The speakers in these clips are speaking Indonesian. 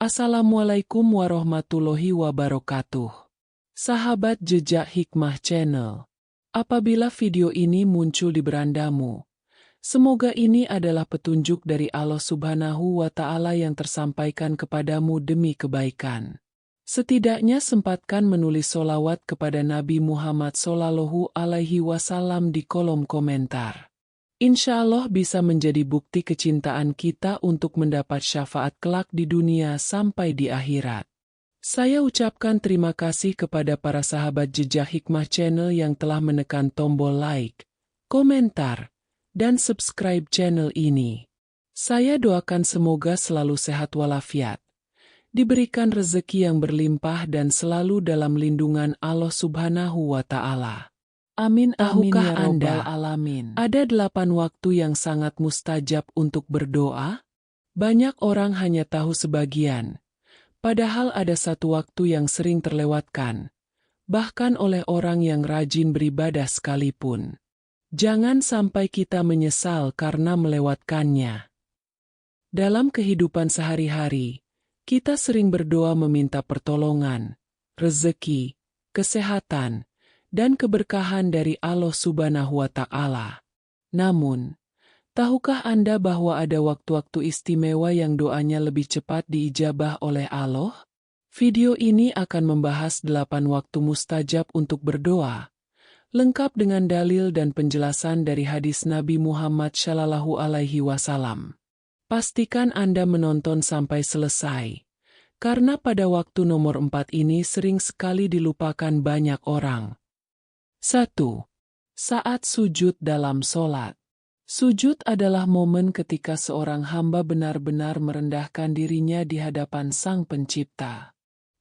Assalamualaikum warahmatullahi wabarakatuh. Sahabat Jejak Hikmah Channel. Apabila video ini muncul di berandamu, semoga ini adalah petunjuk dari Allah Subhanahu wa Ta'ala yang tersampaikan kepadamu demi kebaikan. Setidaknya sempatkan menulis solawat kepada Nabi Muhammad Sallallahu Alaihi Wasallam di kolom komentar. Insya Allah bisa menjadi bukti kecintaan kita untuk mendapat syafaat kelak di dunia sampai di akhirat. Saya ucapkan terima kasih kepada para sahabat Jejak Hikmah Channel yang telah menekan tombol like, komentar, dan subscribe channel ini. Saya doakan semoga selalu sehat walafiat, diberikan rezeki yang berlimpah dan selalu dalam lindungan Allah Subhanahu wa Ta'ala. Amin amin ya Rabbal Alamin. Ada 8 waktu yang sangat mustajab untuk berdoa? Banyak orang hanya tahu sebagian. Padahal ada satu waktu yang sering terlewatkan, bahkan oleh orang yang rajin beribadah sekalipun. Jangan sampai kita menyesal karena melewatkannya. Dalam kehidupan sehari-hari, kita sering berdoa meminta pertolongan, rezeki, kesehatan, dan keberkahan dari Allah Subhanahu wa Ta'ala. Namun, tahukah Anda bahwa ada waktu-waktu istimewa yang doanya lebih cepat diijabah oleh Allah? Video ini akan membahas 8 waktu mustajab untuk berdoa, lengkap dengan dalil dan penjelasan dari hadis Nabi Muhammad Sallallahu Alaihi Wasallam. Pastikan Anda menonton sampai selesai, karena pada waktu nomor 4 ini sering sekali dilupakan banyak orang. 1. Saat sujud dalam sholat. Sujud adalah momen ketika seorang hamba benar-benar merendahkan dirinya di hadapan Sang Pencipta.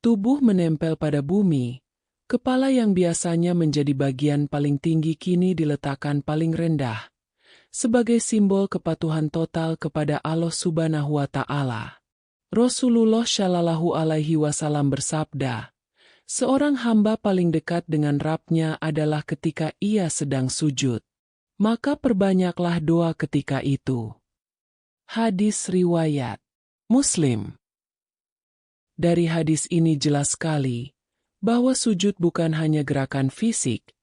Tubuh menempel pada bumi, kepala yang biasanya menjadi bagian paling tinggi kini diletakkan paling rendah, sebagai simbol kepatuhan total kepada Allah Subhanahu wa Ta'ala. Rasulullah Shallallahu Alaihi Wasallam bersabda, seorang hamba paling dekat dengan Rabb-nya adalah ketika ia sedang sujud. Maka perbanyaklah doa ketika itu. Hadis riwayat Muslim. Dari hadis ini jelas sekali bahwa sujud bukan hanya gerakan fisik,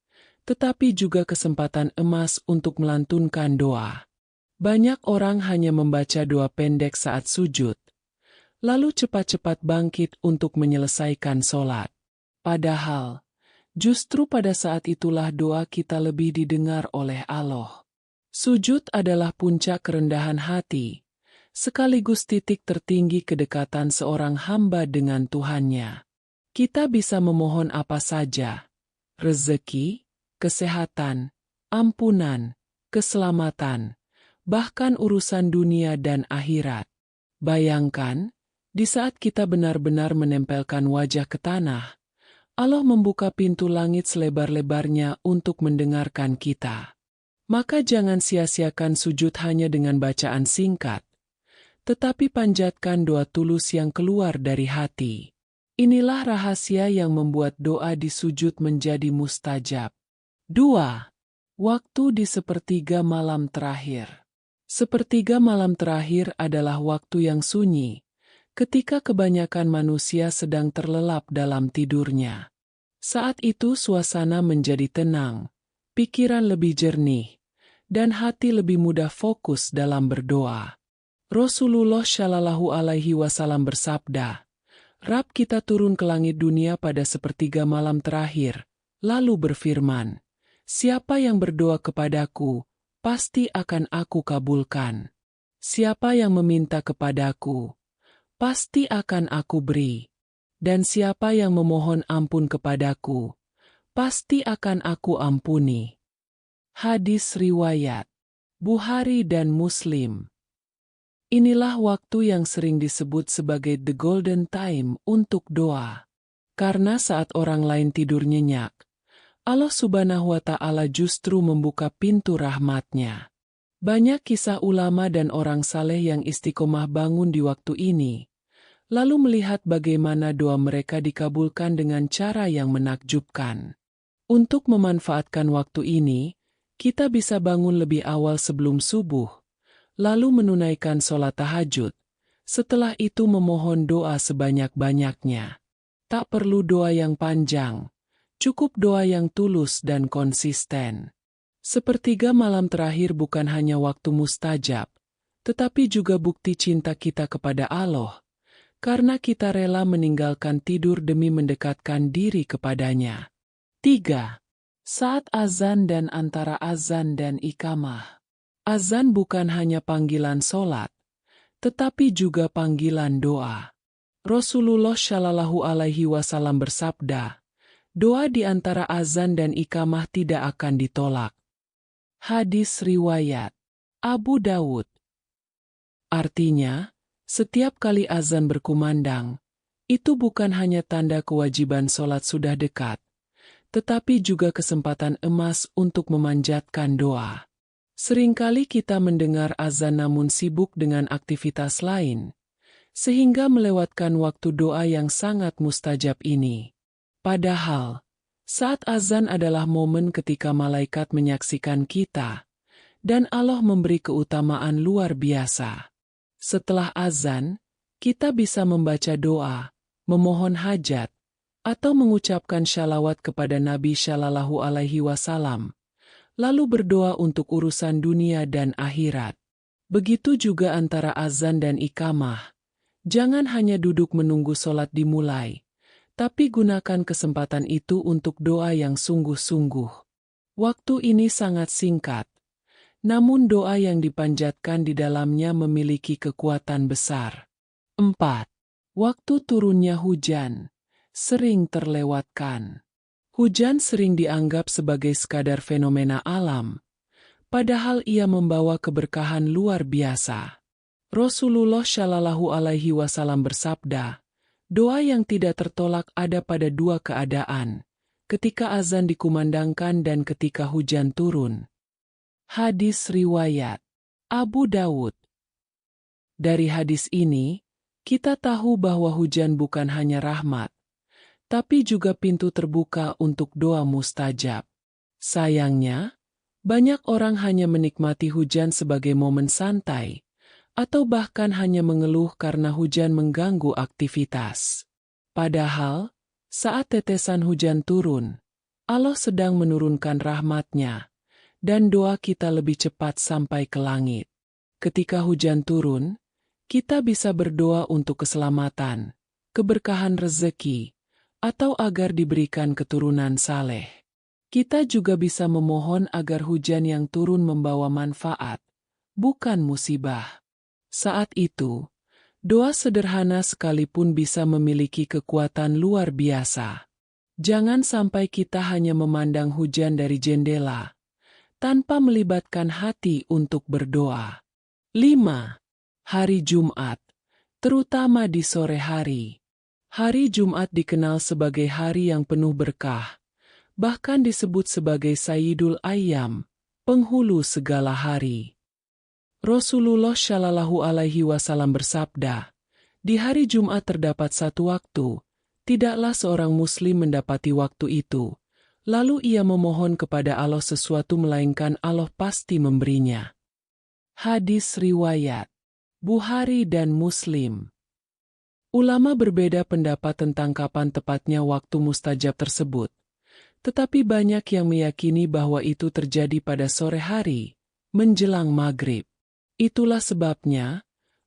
tetapi juga kesempatan emas untuk melantunkan doa. Banyak orang hanya membaca doa pendek saat sujud, lalu cepat-cepat bangkit untuk menyelesaikan sholat. Padahal, justru pada saat itulah doa kita lebih didengar oleh Allah. Sujud adalah puncak kerendahan hati, sekaligus titik tertinggi kedekatan seorang hamba dengan Tuhannya. Kita bisa memohon apa saja, rezeki, kesehatan, ampunan, keselamatan, bahkan urusan dunia dan akhirat. Bayangkan, di saat kita benar-benar menempelkan wajah ke tanah, Allah membuka pintu langit selebar-lebarnya untuk mendengarkan kita. Maka jangan sia-siakan sujud hanya dengan bacaan singkat, tetapi panjatkan doa tulus yang keluar dari hati. Inilah rahasia yang membuat doa di sujud menjadi mustajab. 2. Waktu di sepertiga malam terakhir. Sepertiga malam terakhir adalah waktu yang sunyi, ketika kebanyakan manusia sedang terlelap dalam tidurnya. Saat itu suasana menjadi tenang, pikiran lebih jernih, dan hati lebih mudah fokus dalam berdoa. Rasulullah Shallallahu Alaihi Wasallam bersabda, Rabb kita turun ke langit dunia pada sepertiga malam terakhir, lalu berfirman, siapa yang berdoa kepadaku, pasti akan aku kabulkan. Siapa yang meminta kepadaku, pasti akan aku beri. Dan siapa yang memohon ampun kepadaku, pasti akan aku ampuni. Hadis riwayat Bukhari dan Muslim. Inilah waktu yang sering disebut sebagai the golden time untuk doa. Karena saat orang lain tidur nyenyak, Allah Subhanahu wa Ta'ala justru membuka pintu rahmat-Nya. Banyak kisah ulama dan orang saleh yang istiqomah bangun di waktu ini, lalu melihat bagaimana doa mereka dikabulkan dengan cara yang menakjubkan. Untuk memanfaatkan waktu ini, kita bisa bangun lebih awal sebelum subuh, lalu menunaikan sholat tahajud, Setelah itu memohon doa sebanyak-banyaknya. Tak perlu doa yang panjang, cukup doa yang tulus dan konsisten. Sepertiga malam terakhir bukan hanya waktu mustajab, tetapi juga bukti cinta kita kepada Allah, karena kita rela meninggalkan tidur demi mendekatkan diri kepadanya. 3. Saat azan dan antara azan dan iqamah. Azan bukan hanya panggilan solat, tetapi juga panggilan doa. Rasulullah Shallallahu Alaihi Wasallam bersabda, doa di antara azan dan iqamah tidak akan ditolak. Hadis riwayat Abu Dawud. Artinya, setiap kali azan berkumandang, itu bukan hanya tanda kewajiban sholat sudah dekat, tetapi juga kesempatan emas untuk memanjatkan doa. Seringkali kita mendengar azan namun sibuk dengan aktivitas lain, sehingga melewatkan waktu doa yang sangat mustajab ini. Padahal, saat azan adalah momen ketika malaikat menyaksikan kita, dan Allah memberi keutamaan luar biasa. Setelah azan, kita bisa membaca doa, memohon hajat, atau mengucapkan shalawat kepada Nabi Shallallahu Alaihi Wasallam, lalu berdoa untuk urusan dunia dan akhirat. Begitu juga antara azan dan iqamah. Jangan hanya duduk menunggu sholat dimulai, tapi gunakan kesempatan itu untuk doa yang sungguh-sungguh. Waktu ini sangat singkat, namun doa yang dipanjatkan di dalamnya memiliki kekuatan besar. 4. Waktu turunnya hujan, sering terlewatkan. Hujan sering dianggap sebagai sekadar fenomena alam, padahal ia membawa keberkahan luar biasa. Rasulullah Shallallahu Alaihi Wasallam bersabda, doa yang tidak tertolak ada pada dua keadaan, ketika azan dikumandangkan dan ketika hujan turun. Hadis riwayat Abu Dawud. Dari hadis ini, kita tahu bahwa hujan bukan hanya rahmat, tapi juga pintu terbuka untuk doa mustajab. Sayangnya, banyak orang hanya menikmati hujan sebagai momen santai, atau bahkan hanya mengeluh karena hujan mengganggu aktivitas. Padahal, saat tetesan hujan turun, Allah sedang menurunkan rahmat-Nya, dan doa kita lebih cepat sampai ke langit. Ketika hujan turun, kita bisa berdoa untuk keselamatan, keberkahan rezeki, atau agar diberikan keturunan saleh. Kita juga bisa memohon agar hujan yang turun membawa manfaat, bukan musibah. Saat itu, doa sederhana sekalipun bisa memiliki kekuatan luar biasa. Jangan sampai kita hanya memandang hujan dari jendela, tanpa melibatkan hati untuk berdoa. 5. Hari Jumat, terutama di sore hari. Hari Jumat dikenal sebagai hari yang penuh berkah, bahkan disebut sebagai Sayyidul Ayyam, penghulu segala hari. Rasulullah Shallallahu Alaihi Wasallam bersabda, di hari Jumat terdapat satu waktu, tidaklah seorang muslim mendapati waktu itu, lalu ia memohon kepada Allah sesuatu melainkan Allah pasti memberinya. Hadis riwayat Bukhari dan Muslim. Ulama berbeda pendapat tentang kapan tepatnya waktu mustajab tersebut, tetapi banyak yang meyakini bahwa itu terjadi pada sore hari, menjelang maghrib. Itulah sebabnya,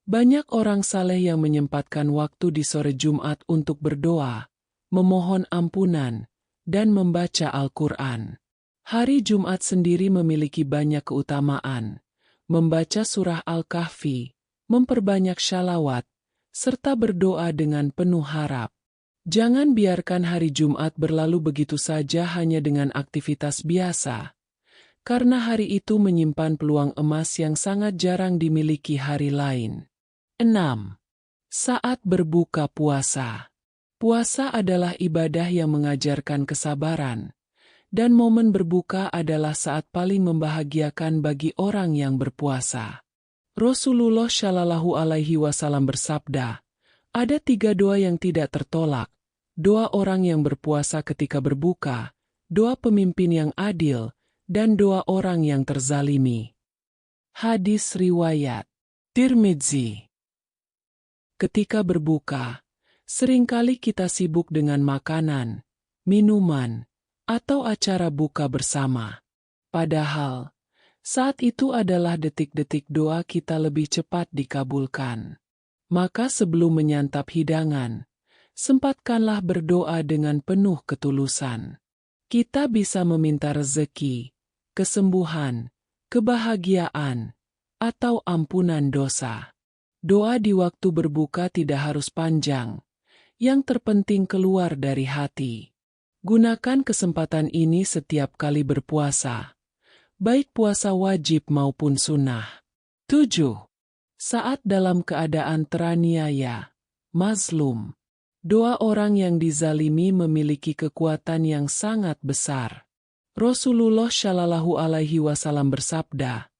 banyak orang saleh yang menyempatkan waktu di sore Jumat untuk berdoa, memohon ampunan, dan membaca Al-Quran. Hari Jumat sendiri memiliki banyak keutamaan, membaca surah Al-Kahfi, memperbanyak shalawat, serta berdoa dengan penuh harap. Jangan biarkan hari Jumat berlalu begitu saja hanya dengan aktivitas biasa, karena hari itu menyimpan peluang emas yang sangat jarang dimiliki hari lain. 6. Saat berbuka puasa. Puasa adalah ibadah yang mengajarkan kesabaran, dan momen berbuka adalah saat paling membahagiakan bagi orang yang berpuasa. Rasulullah Shallallahu Alaihi Wasallam bersabda, ada 3 doa yang tidak tertolak, doa orang yang berpuasa ketika berbuka, doa pemimpin yang adil, dan doa orang yang terzalimi. Hadis riwayat Tirmidzi. Ketika berbuka, seringkali kita sibuk dengan makanan, minuman, atau acara buka bersama. Padahal, saat itu adalah detik-detik doa kita lebih cepat dikabulkan. Maka sebelum menyantap hidangan, sempatkanlah berdoa dengan penuh ketulusan. Kita bisa meminta rezeki, kesembuhan, kebahagiaan, atau ampunan dosa. Doa di waktu berbuka tidak harus panjang, yang terpenting keluar dari hati. Gunakan kesempatan ini setiap kali berpuasa, baik puasa wajib maupun sunnah. 7. Saat dalam keadaan teraniaya, mazlum. Doa orang yang dizalimi memiliki kekuatan yang sangat besar. Rasulullah Shallallahu Alaihi Wasallam bersabda,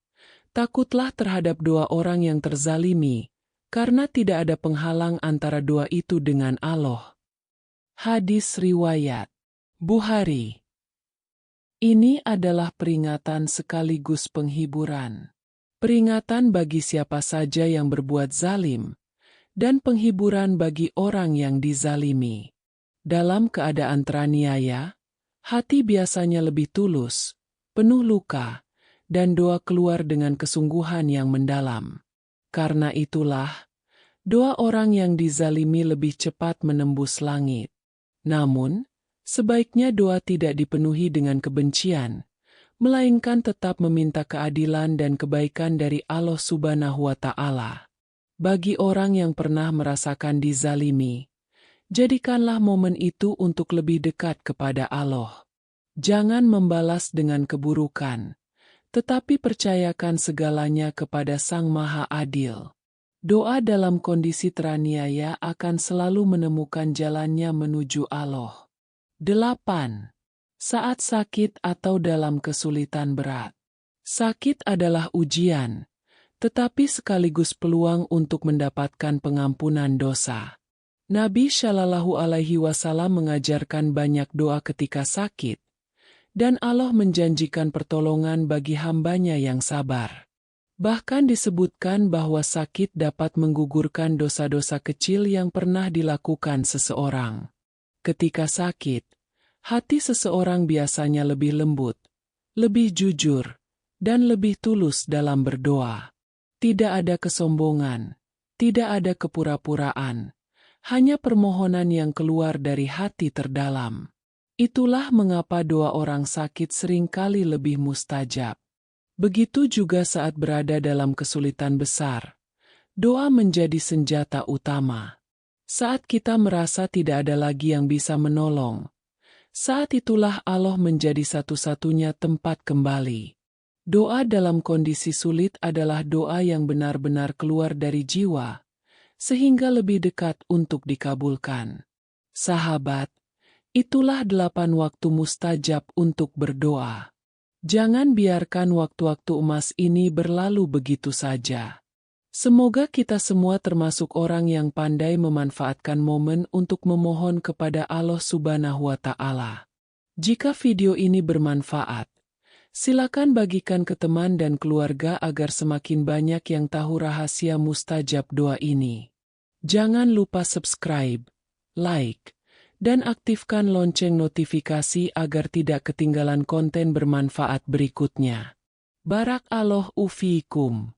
"Takutlah terhadap doa orang yang terzalimi, karena tidak ada penghalang antara doa itu dengan Allah." Hadis riwayat Bukhari. Ini adalah peringatan sekaligus penghiburan. Peringatan bagi siapa saja yang berbuat zalim, dan penghiburan bagi orang yang dizalimi. Dalam keadaan teraniaya, hati biasanya lebih tulus, penuh luka, dan doa keluar dengan kesungguhan yang mendalam. Karena itulah, doa orang yang dizalimi lebih cepat menembus langit. Namun, sebaiknya doa tidak dipenuhi dengan kebencian, melainkan tetap meminta keadilan dan kebaikan dari Allah Subhanahu wa Ta'ala. Bagi orang yang pernah merasakan dizalimi, jadikanlah momen itu untuk lebih dekat kepada Allah. Jangan membalas dengan keburukan, tetapi percayakan segalanya kepada Sang Maha Adil. Doa dalam kondisi teraniaya akan selalu menemukan jalannya menuju Allah. 8. Saat sakit atau dalam kesulitan berat. Sakit adalah ujian, tetapi sekaligus peluang untuk mendapatkan pengampunan dosa. Nabi Shallallahu Alaihi Wasallam mengajarkan banyak doa ketika sakit, dan Allah menjanjikan pertolongan bagi hambanya yang sabar. Bahkan disebutkan bahwa sakit dapat menggugurkan dosa-dosa kecil yang pernah dilakukan seseorang. Ketika sakit, hati seseorang biasanya lebih lembut, lebih jujur, dan lebih tulus dalam berdoa. Tidak ada kesombongan, tidak ada kepura-puraan, hanya permohonan yang keluar dari hati terdalam. Itulah mengapa doa orang sakit seringkali lebih mustajab. Begitu juga saat berada dalam kesulitan besar, doa menjadi senjata utama. Saat kita merasa tidak ada lagi yang bisa menolong, saat itulah Allah menjadi satu-satunya tempat kembali. Doa dalam kondisi sulit adalah doa yang benar-benar keluar dari jiwa, sehingga lebih dekat untuk dikabulkan. Sahabat, itulah 8 waktu mustajab untuk berdoa. Jangan biarkan waktu-waktu emas ini berlalu begitu saja. Semoga kita semua termasuk orang yang pandai memanfaatkan momen untuk memohon kepada Allah Subhanahu wa Ta'ala. Jika video ini bermanfaat, silakan bagikan ke teman dan keluarga agar semakin banyak yang tahu rahasia mustajab doa ini. Jangan lupa subscribe, like, dan aktifkan lonceng notifikasi agar tidak ketinggalan konten bermanfaat berikutnya. Barakallahu fiikum.